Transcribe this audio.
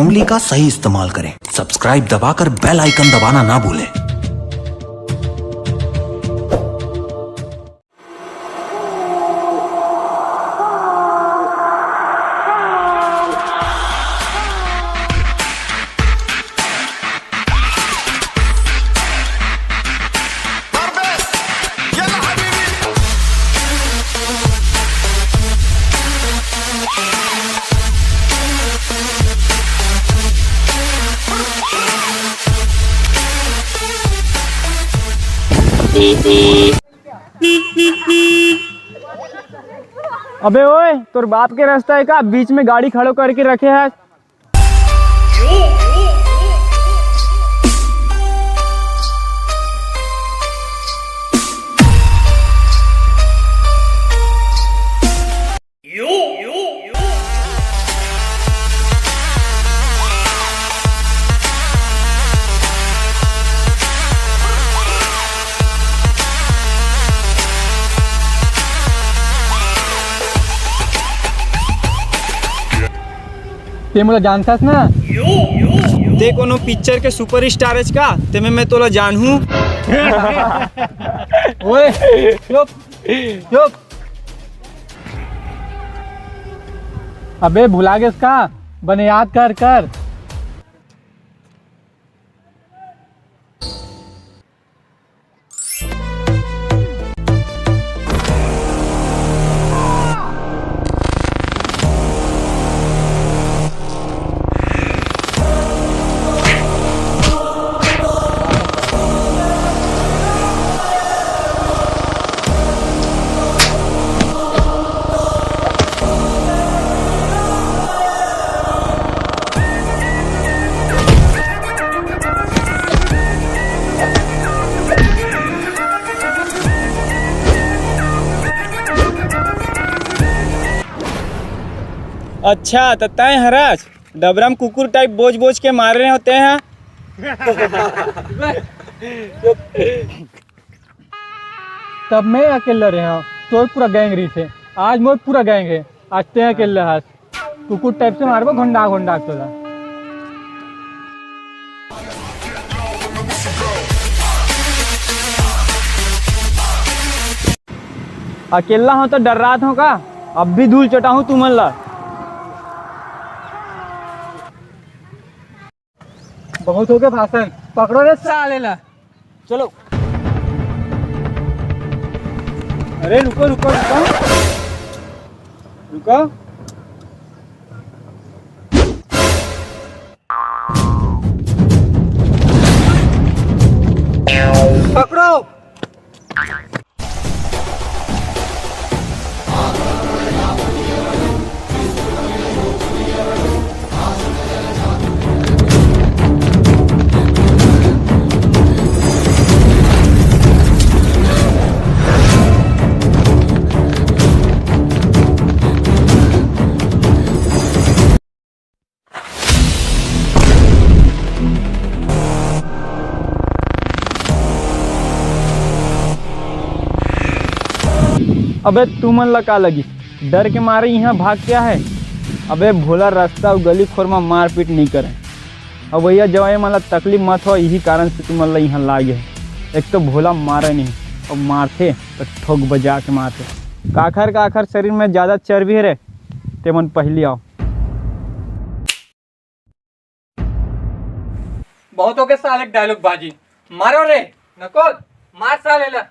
उंगली का सही इस्तेमाल करें। सब्सक्राइब दबाकर बेल आइकन दबाना ना भूलें। अबे ओए, तोर बाप के रास्ता है का बीच में गाड़ी खड़ो करके रखे है। ते मोला जानतास ना, ते कोनो पिक्चर के सुपरस्टार है का, ते मैं तोला जानहूं। ओए चुप चुप। अबे भुला गए का, बने याद कर कर। अच्छा तो तय हराज डबरम कुकुर टाइप बोझ बोझ के मार रहे होते हैं। तब मैं अकेला रहा, तो पूरा गैंग रही थे। आज मोर पूरा गैंग है, आज ते अकेले हाथ कुकुर टाइप से मारबो घंडा घंडा तोला। अकेला हो तो डर रहा था का, अब भी धूल चटा हूँ तुमन ला। बहुत हो गया भाषण, पकड़ो रे साले ला। चलो। अरे रुको रुको रुको रुको। पकड़ो। अबे तुमन ला का लगी, डर के मारे यहाँ भाग क्या है। अबे भोला रास्ता और गली खोर में मारपीट नहीं करे। और भैया जवाई मला तकलीफ मत हो, यही कारण से तुमन ला यहाँ लागे। एक तो भोला मारे नहीं और मारते तो ठोक बजा के मारते। काखर शरीर में ज़्यादा चर्बी है रे, ते मन पहली आओ। बहुत हो गया साले डायलॉग बाजी, मारो रे नको मार साले ला।